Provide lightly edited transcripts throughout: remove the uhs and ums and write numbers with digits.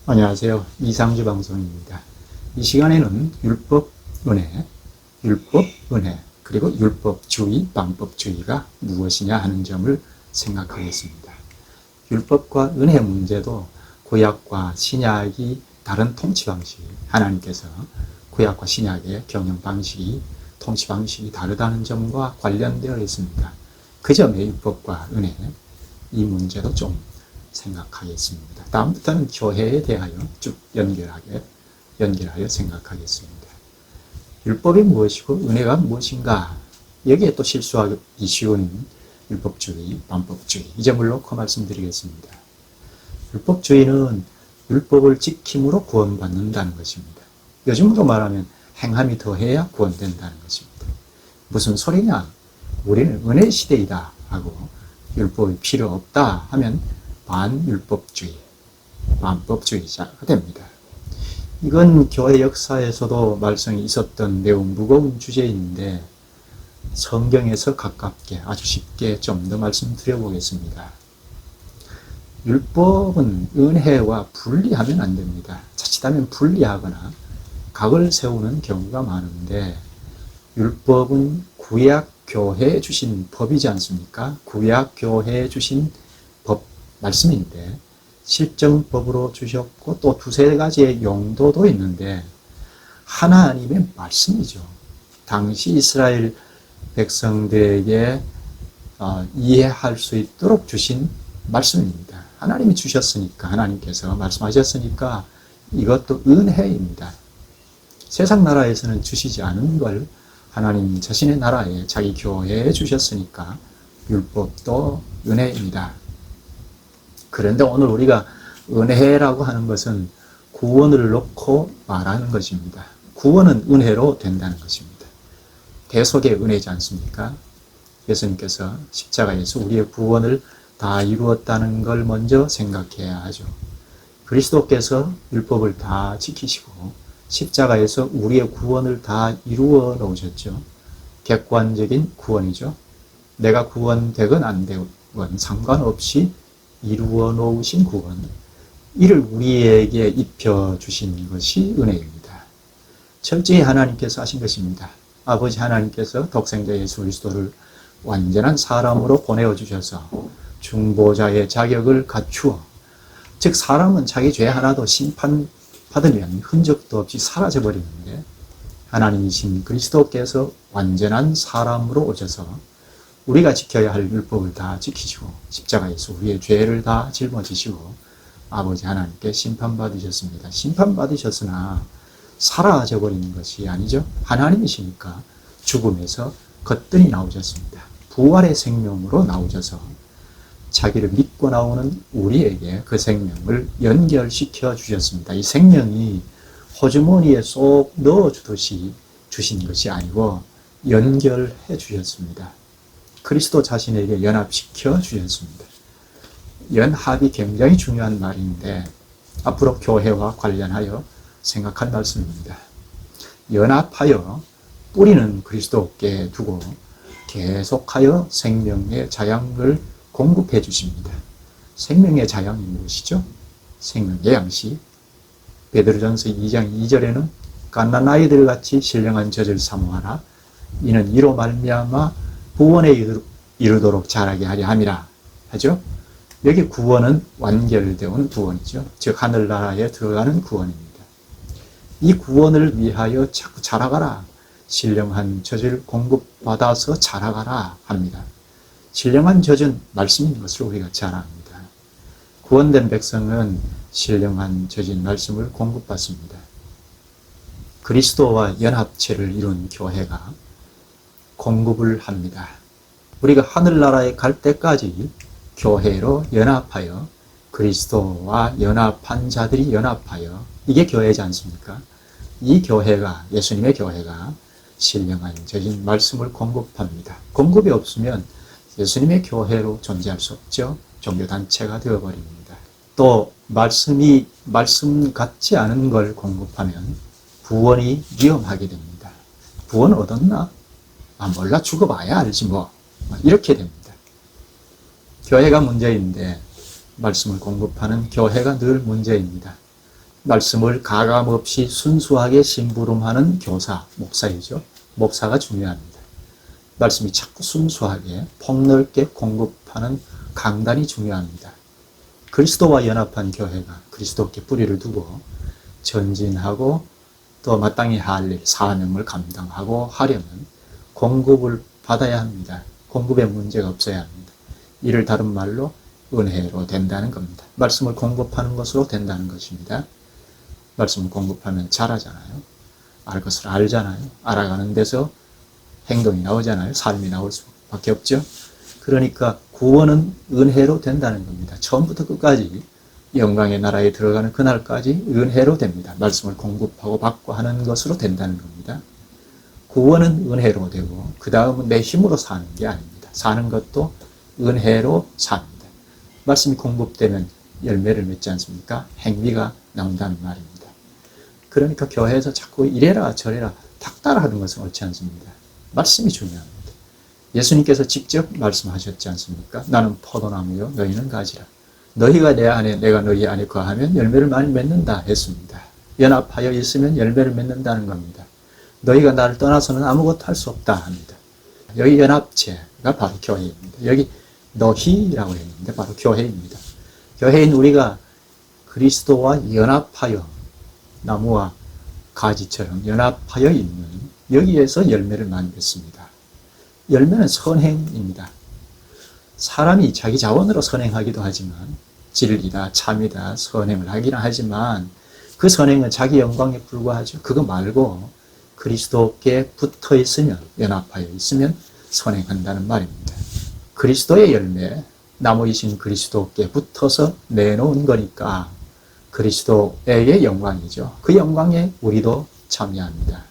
안녕하세요. 이상주 방송입니다. 이 시간에는 율법 은혜, 그리고 율법주의, 반법주의가 무엇이냐 하는 점을 생각하겠습니다. 율법과 은혜 문제도 구약과 신약이 다른 통치 방식, 하나님께서 구약과 신약의 경영 방식이, 통치 방식이 다르다는 점과 관련되어 있습니다. 그 점에 율법과 은혜, 이 문제도 좀 생각하겠습니다. 다음부터는 교회에 대하여 쭉 연결하여 생각하겠습니다. 율법이 무엇이고 은혜가 무엇인가? 여기에 또 실수하기 쉬운 율법주의, 반법주의, 이 점을 놓고 말씀드리겠습니다. 율법주의는 율법을 지킴으로 구원받는다는 것입니다. 요즘으로 말하면 행함이 더해야 구원된다는 것입니다. 무슨 소리냐? 우리는 은혜 시대이다 하고 율법이 필요 없다 하면 반율법주의, 반법주의자가 됩니다. 이건 교회 역사에서도 말씀이 있었던 매우 무거운 주제인데 성경에서 가깝게 아주 쉽게 좀 더 말씀드려보겠습니다. 율법은 은혜와 분리하면 안 됩니다. 자칫하면 분리하거나 각을 세우는 경우가 많은데 율법은 구약교회에 주신 법이지 않습니까? 구약교회에 주신 법, 말씀인데 실정법으로 주셨고 또 두세 가지의 용도도 있는데 하나님의 말씀이죠. 당시 이스라엘 백성들에게 이해할 수 있도록 주신 말씀입니다. 하나님이 주셨으니까, 하나님께서 말씀하셨으니까 이것도 은혜입니다. 세상 나라에서는 주시지 않은 걸 하나님 자신의 나라에 자기 교회에 주셨으니까 율법도 은혜입니다. 그런데 오늘 우리가 은혜라고 하는 것은 구원을 놓고 말하는 것입니다. 구원은 은혜로 된다는 것입니다. 대속의 은혜지 않습니까? 예수님께서 십자가에서 우리의 구원을 다 이루었다는 걸 먼저 생각해야 하죠. 그리스도께서 율법을 다 지키시고 십자가에서 우리의 구원을 다 이루어 놓으셨죠. 객관적인 구원이죠. 내가 구원되건 안 되건 상관없이 이루어 놓으신 구원, 이를 우리에게 입혀주신 것이 은혜입니다. 철저히 하나님께서 하신 것입니다. 아버지 하나님께서 독생자 예수 그리스도를 완전한 사람으로 보내어 주셔서 중보자의 자격을 갖추어, 즉 사람은 자기 죄 하나도 심판받으면 흔적도 없이 사라져버리는데 하나님이신 그리스도께서 완전한 사람으로 오셔서 우리가 지켜야 할 율법을 다 지키시고 십자가에서 우리의 죄를 다 짊어지시고 아버지 하나님께 심판받으셨습니다. 심판받으셨으나 사라져버리는 것이 아니죠. 하나님이시니까 죽음에서 거뜬히 나오셨습니다. 부활의 생명으로 나오셔서 자기를 믿고 나오는 우리에게 그 생명을 연결시켜 주셨습니다. 이 생명이 호주머니에 쏙 넣어주듯이 주신 것이 아니고 연결해 주셨습니다. 그리스도 자신에게 연합시켜 주셨습니다. 연합이 굉장히 중요한 말인데 앞으로 교회와 관련하여 생각할 말씀입니다. 연합하여 뿌리는 그리스도께 두고 계속하여 생명의 자양을 공급해 주십니다. 생명의 자양이 무엇이죠? 생명의 양식. 베드로전서 2장 2절에는 갓난아이들 같이 신령한 젖을 사모하라. 이는 이로 말미암아 구원에 이르도록 자라게 하려 함이라 하죠. 여기 구원은 완결되어 구원이죠. 즉 하늘나라에 들어가는 구원입니다. 이 구원을 위하여 자꾸 자라가라. 신령한 젖을 공급받아서 자라가라 합니다. 신령한 젖은 말씀인 것을 우리가 잘 압니다. 구원된 백성은 신령한 젖인 말씀을 공급받습니다. 그리스도와 연합체를 이룬 교회가 공급을 합니다. 우리가 하늘나라에 갈 때까지 교회로 연합하여 그리스도와 연합한 자들이 연합하여 이게 교회지 않습니까? 이 교회가 예수님의 교회가 신령한 젖인 말씀을 공급합니다. 공급이 없으면 예수님의 교회로 존재할 수 없죠. 종교단체가 되어버립니다. 또 말씀 같지 않은 걸 공급하면 구원이 위험하게 됩니다. 구원 얻었나? 몰라 죽어봐야 알지 뭐. 이렇게 됩니다. 교회가 문제인데 말씀을 공급하는 교회가 늘 문제입니다. 말씀을 가감없이 순수하게 심부름하는 교사, 목사이죠. 목사가 중요합니다. 말씀이 자꾸 순수하게 폭넓게 공급하는 강단이 중요합니다. 그리스도와 연합한 교회가 그리스도께 뿌리를 두고 전진하고 또 마땅히 할 일, 사명을 감당하고 하려면 공급을 받아야 합니다. 공급에 문제가 없어야 합니다. 이를 다른 말로 은혜로 된다는 겁니다. 말씀을 공급하는 것으로 된다는 것입니다. 말씀을 공급하면 잘하잖아요. 알 것을 알잖아요. 알아가는 데서 행동이 나오잖아요. 삶이 나올 수밖에 없죠. 그러니까 구원은 은혜로 된다는 겁니다. 처음부터 끝까지 영광의 나라에 들어가는 그날까지 은혜로 됩니다. 말씀을 공급하고 받고 하는 것으로 된다는 겁니다. 구원은 은혜로 되고 그 다음은 내 힘으로 사는 게 아닙니다. 사는 것도 은혜로 삽니다. 말씀이 공급되면 열매를 맺지 않습니까? 행위가 나온다는 말입니다. 그러니까 교회에서 자꾸 이래라 저래라 닥달하는 것은 옳지 않습니다. 말씀이 중요합니다. 예수님께서 직접 말씀하셨지 않습니까? 나는 포도나무요 너희는 가지라. 너희가 내 안에 내가 너희 안에 거하면 열매를 많이 맺는다 했습니다. 연합하여 있으면 열매를 맺는다는 겁니다. 너희가 나를 떠나서는 아무것도 할 수 없다 합니다. 여기 연합체가 바로 교회입니다. 여기 너희라고 했는데 바로 교회입니다. 교회인 우리가 그리스도와 연합하여 나무와 가지처럼 연합하여 있는 여기에서 열매를 많이 맺습니다. 열매는 선행입니다. 사람이 자기 자원으로 선행하기도 하지만 진리다, 참이다, 선행을 하기는 하지만 그 선행은 자기 영광에 불과하죠. 그거 말고 그리스도께 붙어 있으면, 연합하여 있으면 선행한다는 말입니다. 그리스도의 열매, 나무이신 그리스도께 붙어서 내놓은 거니까 그리스도의 영광이죠. 그 영광에 우리도 참여합니다.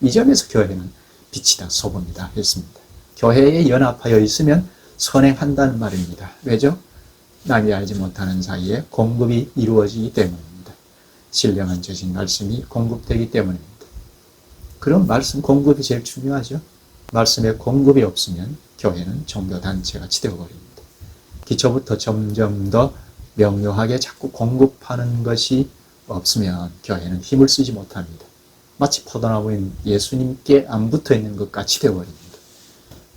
이 점에서 교회는 빛이다, 소금이다 했습니다. 교회에 연합하여 있으면 선행한다는 말입니다. 왜죠? 남이 알지 못하는 사이에 공급이 이루어지기 때문입니다. 신령한 저신 말씀이 공급되기 때문입니다. 그럼 말씀 공급이 제일 중요하죠. 말씀에 공급이 없으면 교회는 종교단체같이 되어버립니다. 기초부터 점점 더 명료하게 자꾸 공급하는 것이 없으면 교회는 힘을 쓰지 못합니다. 마치 포도나무인 예수님께 안 붙어 있는 것 같이 되어버립니다.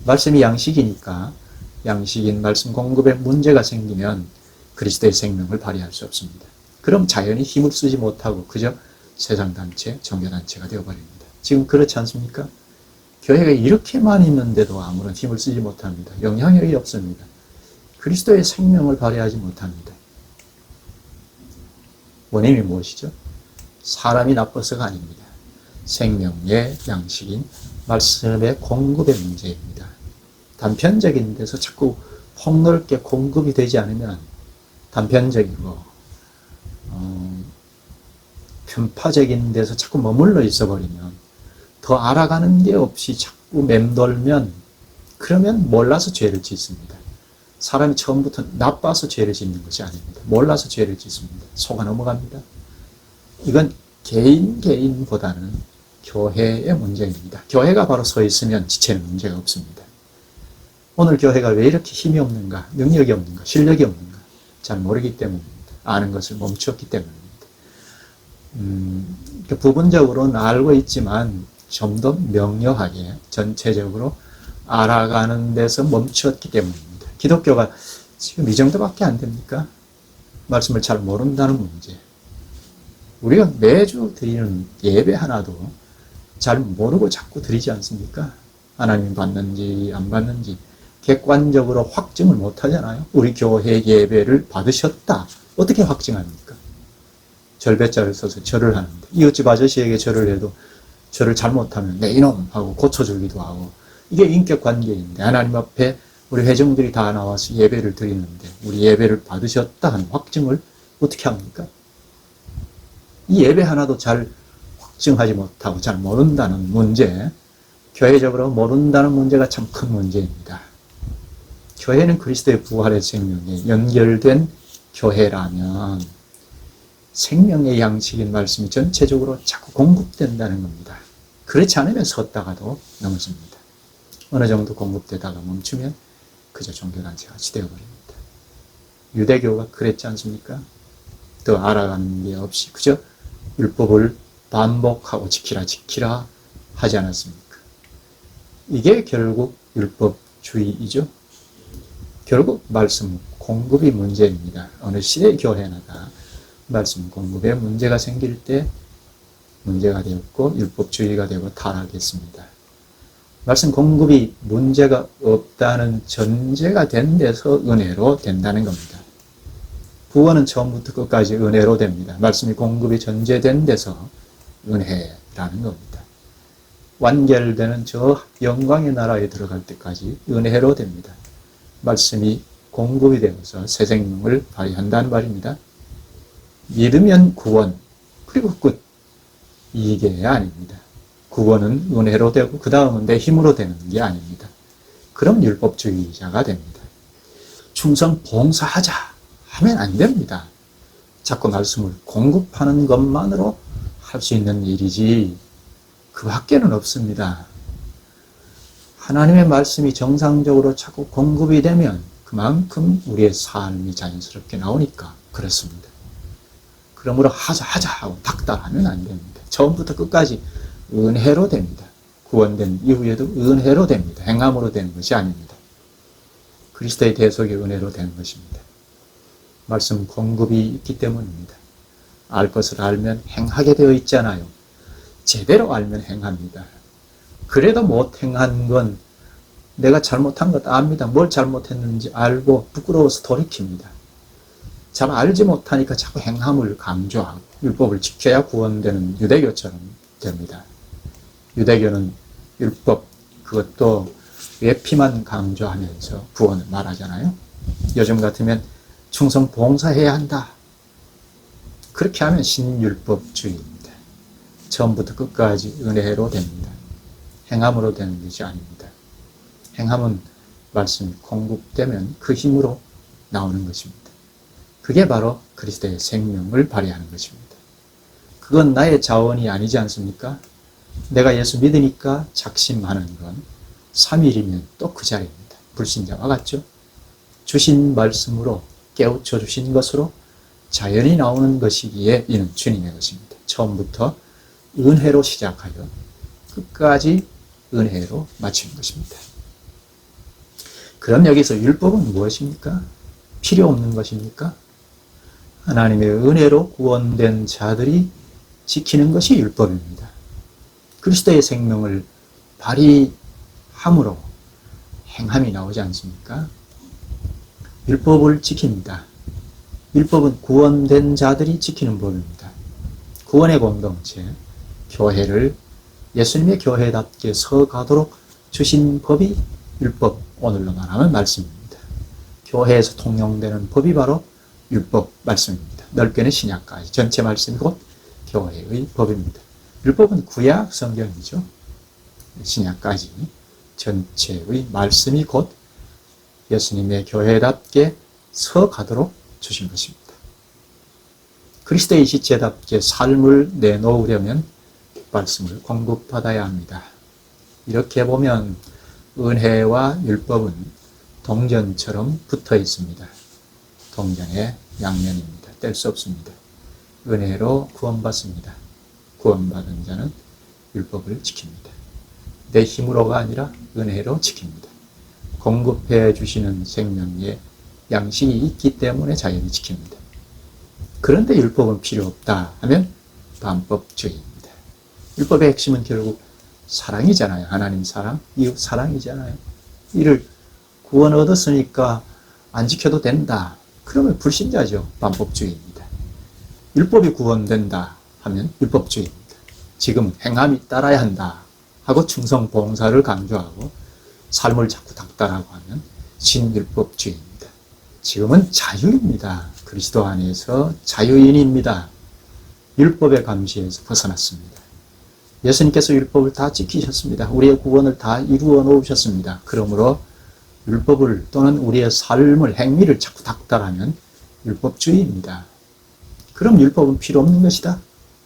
말씀이 양식이니까 양식인 말씀 공급에 문제가 생기면 그리스도의 생명을 발휘할 수 없습니다. 그럼 자연히 힘을 쓰지 못하고 그저 세상단체, 종교단체가 되어버립니다. 지금 그렇지 않습니까? 교회가 이렇게 많이 있는데도 아무런 힘을 쓰지 못합니다. 영향력이 없습니다. 그리스도의 생명을 발휘하지 못합니다. 원인이 무엇이죠? 사람이 나빠서가 아닙니다. 생명의 양식인 말씀의 공급의 문제입니다. 단편적인 데서 자꾸 폭넓게 공급이 되지 않으면 단편적이고 편파적인 데서 자꾸 머물러 있어 버리면 더 알아가는 게 없이 자꾸 맴돌면 그러면 몰라서 죄를 짓습니다. 사람이 처음부터 나빠서 죄를 짓는 것이 아닙니다. 몰라서 죄를 짓습니다. 속아 넘어갑니다. 이건 개인보다는 교회의 문제입니다. 교회가 바로 서 있으면 지체는 문제가 없습니다. 오늘 교회가 왜 이렇게 힘이 없는가, 능력이 없는가, 실력이 없는가 잘 모르기 때문입니다. 아는 것을 멈추었기 때문입니다. 부분적으로는 알고 있지만 좀 더 명료하게 전체적으로 알아가는 데서 멈추었기 때문입니다. 기독교가 지금 이 정도밖에 안 됩니까? 말씀을 잘 모른다는 문제. 우리가 매주 드리는 예배 하나도 잘 모르고 자꾸 드리지 않습니까? 하나님 받는지 안 받는지 객관적으로 확증을 못 하잖아요. 우리 교회 예배를 받으셨다. 어떻게 확증합니까? 절배자를 써서 절을 하는데 이웃집 아저씨에게 절을 해도 절을 잘못하면 내 이놈 하고 고쳐주기도 하고 이게 인격 관계인데 하나님 앞에 우리 회중들이 다 나와서 예배를 드리는데 우리 예배를 받으셨다 하는 확증을 어떻게 합니까? 이 예배 하나도 잘 확증하지 못하고 잘 모른다는 문제, 교회적으로 모른다는 문제가 참 큰 문제입니다. 교회는 그리스도의 부활의 생명에 연결된 교회라면 생명의 양식인 말씀이 전체적으로 자꾸 공급된다는 겁니다. 그렇지 않으면 섰다가도 넘어집니다. 어느 정도 공급되다가 멈추면 그저 종교단체같이 되어버립니다. 유대교가 그랬지 않습니까? 더 알아가는 게 없이 그저 율법을 반복하고 지키라 하지 않았습니까? 이게 결국 율법주의이죠. 결국 말씀 공급이 문제입니다. 어느 시대의 교회나 다 말씀 공급에 문제가 생길 때 문제가 되었고 율법주의가 되고 타락했습니다. 말씀 공급이 문제가 없다는 전제가 된 데서 은혜로 된다는 겁니다. 구원은 처음부터 끝까지 은혜로 됩니다. 말씀이 공급이 전제된 데서 은혜라는 겁니다. 완결되는 저 영광의 나라에 들어갈 때까지 은혜로 됩니다. 말씀이 공급이 되어서 새 생명을 발휘한다는 말입니다. 믿으면 구원, 그리고 끝. 이게 아닙니다. 구원은 은혜로 되고 그 다음은 내 힘으로 되는 게 아닙니다. 그럼 율법주의자가 됩니다. 충성 봉사하자 하면 안 됩니다. 자꾸 말씀을 공급하는 것만으로 할 수 있는 일이지 그 밖에는 없습니다. 하나님의 말씀이 정상적으로 자꾸 공급이 되면 그만큼 우리의 삶이 자연스럽게 나오니까 그렇습니다. 그러므로 하자 하고 닥달하면 안 됩니다. 처음부터 끝까지 은혜로 됩니다. 구원된 이후에도 은혜로 됩니다. 행함으로 되는 것이 아닙니다. 그리스도의 대속의 은혜로 되는 것입니다. 말씀 공급이 있기 때문입니다. 알 것을 알면 행하게 되어 있잖아요. 제대로 알면 행합니다. 그래도 못 행한 건 내가 잘못한 것 압니다. 뭘 잘못했는지 알고 부끄러워서 돌이킵니다. 잘 알지 못하니까 자꾸 행함을 강조하고 율법을 지켜야 구원되는 유대교처럼 됩니다. 유대교는 율법 그것도 외피만 강조하면서 구원을 말하잖아요. 요즘 같으면 충성 봉사해야 한다. 그렇게 하면 신율법주의입니다. 처음부터 끝까지 은혜로 됩니다. 행함으로 되는 것이 아닙니다. 행함은 말씀이 공급되면 그 힘으로 나오는 것입니다. 그게 바로 그리스도의 생명을 발휘하는 것입니다. 그건 나의 자원이 아니지 않습니까? 내가 예수 믿으니까 작심하는 건 3일이면 또 그 자리입니다. 불신자와 같죠? 주신 말씀으로 깨우쳐 주신 것으로 자연히 나오는 것이기에 이는 주님의 것입니다. 처음부터 은혜로 시작하여 끝까지 은혜로 마치는 것입니다. 그럼 여기서 율법은 무엇입니까? 필요 없는 것입니까? 하나님의 은혜로 구원된 자들이 지키는 것이 율법입니다. 그리스도의 생명을 발휘함으로 행함이 나오지 않습니까? 율법을 지킵니다. 율법은 구원된 자들이 지키는 법입니다. 구원의 공동체, 교회를 예수님의 교회답게 서가도록 주신 법이 율법, 오늘로 말하면 말씀입니다. 교회에서 통용되는 법이 바로 율법 말씀입니다. 넓게는 신약까지 전체 말씀이 곧 교회의 법입니다. 율법은 구약 성경이죠. 신약까지 전체의 말씀이 곧 예수님의 교회답게 서가도록 주신 것입니다. 그리스도의 지체답게 삶을 내놓으려면 말씀을 공급받아야 합니다. 이렇게 보면 은혜와 율법은 동전처럼 붙어 있습니다. 동전의 양면입니다. 뗄 수 없습니다. 은혜로 구원받습니다. 구원받은 자는 율법을 지킵니다. 내 힘으로가 아니라 은혜로 지킵니다. 공급해 주시는 생명의 양식이 있기 때문에 자연히 지킵니다. 그런데 율법은 필요 없다 하면 반법주의입니다. 율법의 핵심은 결국 사랑이잖아요. 하나님 사랑, 이웃 사랑이잖아요. 이를 구원 얻었으니까 안 지켜도 된다. 그러면 불신자죠. 반법주의입니다. 율법이 구원된다 하면 율법주의입니다. 지금은 행함이 따라야 한다 하고 충성 봉사를 강조하고 삶을 자꾸 닥달하고 하면 신율법주의입니다. 지금은 자유입니다. 그리스도 안에서 자유인입니다. 율법의 감시에서 벗어났습니다. 예수님께서 율법을 다 지키셨습니다. 우리의 구원을 다 이루어 놓으셨습니다. 그러므로 율법을 또는 우리의 삶을, 행위를 자꾸 닥달하면 율법주의입니다. 그럼 율법은 필요 없는 것이다.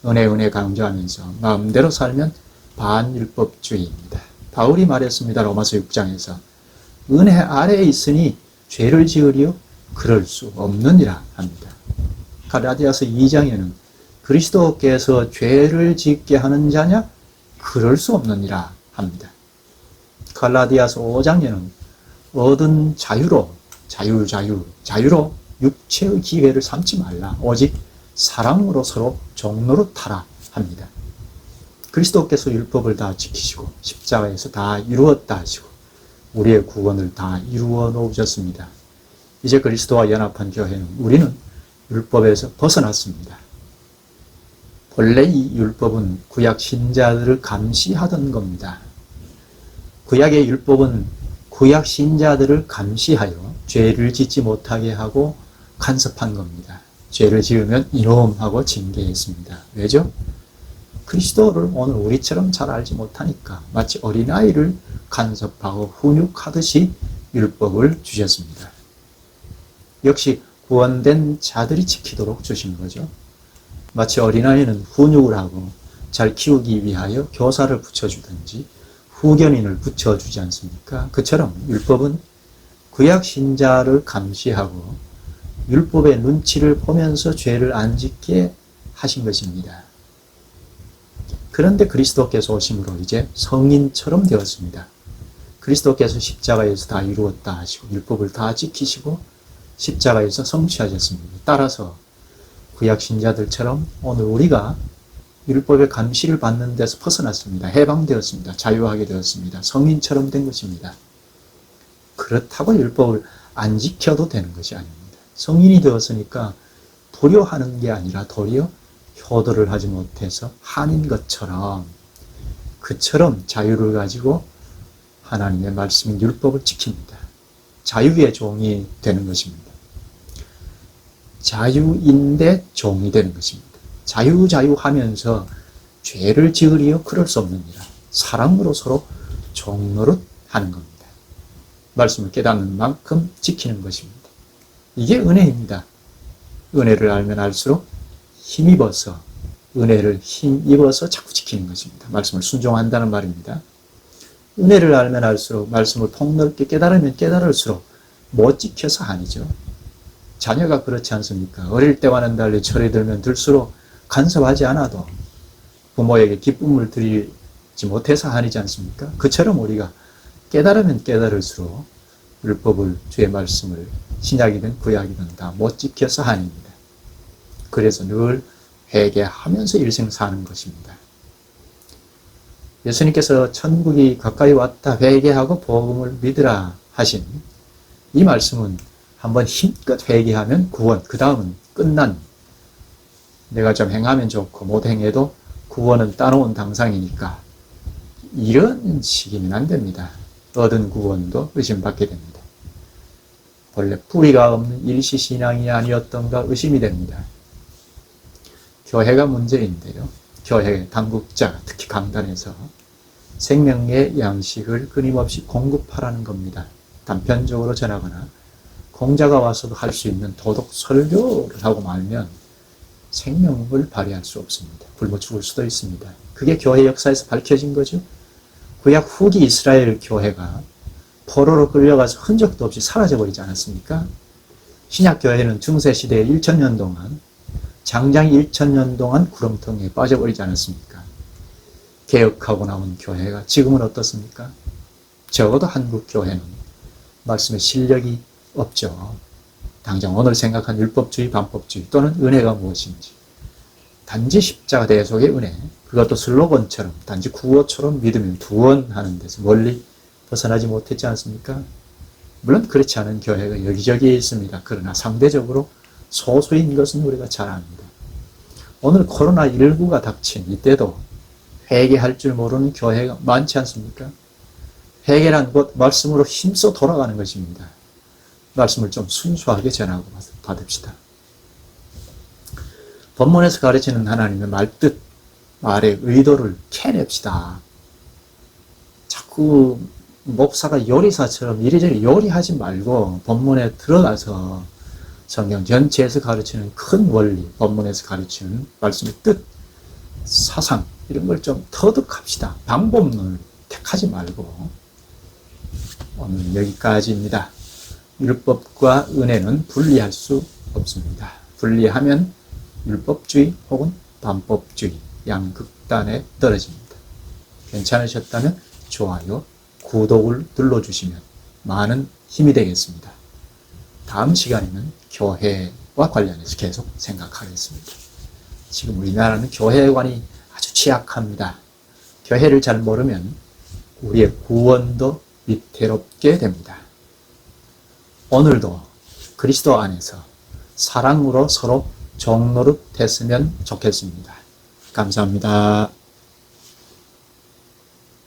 은혜 강조하면서 마음대로 살면 반율법주의입니다. 바울이 말했습니다. 로마서 6장에서 은혜 아래에 있으니 죄를 지으리요? 그럴 수 없느니라 합니다. 갈라디아서 2장에는 그리스도께서 죄를 짓게 하는 자냐? 그럴 수 없느니라 합니다. 갈라디아서 5장에는 얻은 자유로 육체의 기회를 삼지 말라. 오직 사랑으로 서로 종노릇하라 합니다. 그리스도께서 율법을 다 지키시고 십자가에서 다 이루었다 하시고 우리의 구원을 다 이루어 놓으셨습니다. 이제 그리스도와 연합한 교회는 우리는 율법에서 벗어났습니다. 본래 이 율법은 구약 신자들을 감시하던 겁니다. 구약의 율법은 구약 신자들을 감시하여 죄를 짓지 못하게 하고 간섭한 겁니다. 죄를 지으면 이놈 하고 징계했습니다. 왜죠? 그리스도를 오늘 우리처럼 잘 알지 못하니까 마치 어린아이를 간섭하고 훈육하듯이 율법을 주셨습니다. 역시 구원된 자들이 지키도록 주신 거죠. 마치 어린아이는 훈육을 하고 잘 키우기 위하여 교사를 붙여주든지 후견인을 붙여주지 않습니까? 그처럼 율법은 구약 신자를 감시하고 율법의 눈치를 보면서 죄를 안 짓게 하신 것입니다. 그런데 그리스도께서 오심으로 이제 성인처럼 되었습니다. 그리스도께서 십자가에서 다 이루었다 하시고 율법을 다 지키시고 십자가에서 성취하셨습니다. 따라서 구약 신자들처럼 오늘 우리가 율법의 감시를 받는 데서 벗어났습니다. 해방되었습니다. 자유하게 되었습니다. 성인처럼 된 것입니다. 그렇다고 율법을 안 지켜도 되는 것이 아닙니다. 성인이 되었으니까 불효하는 게 아니라 도리어 효도를 하지 못해서 한인 것처럼 그처럼 자유를 가지고 하나님의 말씀인 율법을 지킵니다. 자유의 종이 되는 것입니다. 자유인데 종이 되는 것입니다. 자유하면서 죄를 지으리여 그럴 수 없느니라. 사랑으로 서로 종노릇 하는 겁니다. 말씀을 깨닫는 만큼 지키는 것입니다. 이게 은혜입니다. 은혜를 알면 알수록 힘입어서 은혜를 힘입어서 자꾸 지키는 것입니다. 말씀을 순종한다는 말입니다. 은혜를 알면 알수록 말씀을 폭넓게 깨달으면 깨달을수록 못 지켜서 아니죠. 자녀가 그렇지 않습니까? 어릴 때와는 달리 철이 들면 들수록 간섭하지 않아도 부모에게 기쁨을 드리지 못해서 아니지 않습니까? 그처럼 우리가 깨달으면 깨달을수록 율법을, 주의 말씀을 신약이든 구약이든 다 못 지켜서 아닙니다. 그래서 늘 회개하면서 일생 사는 것입니다. 예수님께서 천국이 가까이 왔다 회개하고 복음을 믿으라 하신 이 말씀은 한번 힘껏 회개하면 구원, 그 다음은 끝난, 내가 좀 행하면 좋고 못 행해도 구원은 따놓은 당상이니까 이런 식이면 안 됩니다. 얻은 구원도 의심받게 됩니다. 본래 뿌리가 없는 일시신앙이 아니었던가 의심이 됩니다. 교회가 문제인데요. 교회 당국자, 특히 강단에서 생명의 양식을 끊임없이 공급하라는 겁니다. 단편적으로 전하거나 공자가 와서도 할 수 있는 도덕 설교를 하고 말면 생명을 발휘할 수 없습니다. 굶어 죽을 수도 있습니다. 그게 교회 역사에서 밝혀진 거죠. 구약 후기 이스라엘 교회가 포로로 끌려가서 흔적도 없이 사라져버리지 않았습니까? 신약 교회는 중세시대에 1000년 동안 장장 1000년 동안 구렁텅이에 빠져버리지 않았습니까? 개혁하고 나온 교회가 지금은 어떻습니까? 적어도 한국 교회는 말씀의 실력이 없죠. 당장 오늘 생각한 율법주의, 반법주의 또는 은혜가 무엇인지 단지 십자가 대속의 은혜, 그것도 슬로건처럼 단지 구호처럼 믿으면 두원하는 데서 멀리 벗어나지 못했지 않습니까? 물론 그렇지 않은 교회가 여기저기에 있습니다. 그러나 상대적으로 소수인 것은 우리가 잘 압니다. 오늘 코로나19가 닥친 이때도 회개할 줄 모르는 교회가 많지 않습니까? 회개란 곧 말씀으로 힘써 돌아가는 것입니다. 말씀을 좀 순수하게 전하고 받읍시다. 본문에서 가르치는 하나님의 말뜻, 말의 의도를 캐냅시다. 자꾸 목사가 요리사처럼 이리저리 요리하지 말고 본문에 들어가서 성경 전체에서 가르치는 큰 원리, 본문에서 가르치는 말씀의 뜻, 사상 이런 걸 좀 터득합시다. 방법론을 택하지 말고. 오늘 여기까지입니다. 율법과 은혜는 분리할 수 없습니다. 분리하면 율법주의 혹은 반법주의 양극단에 떨어집니다. 괜찮으셨다면 좋아요, 구독을 눌러주시면 많은 힘이 되겠습니다. 다음 시간에는 교회와 관련해서 계속 생각하겠습니다. 지금 우리나라는 교회관이 아주 취약합니다. 교회를 잘 모르면 우리의 구원도 위태롭게 됩니다. 오늘도 그리스도 안에서 사랑으로 서로 종노릇 했으면 좋겠습니다. 감사합니다.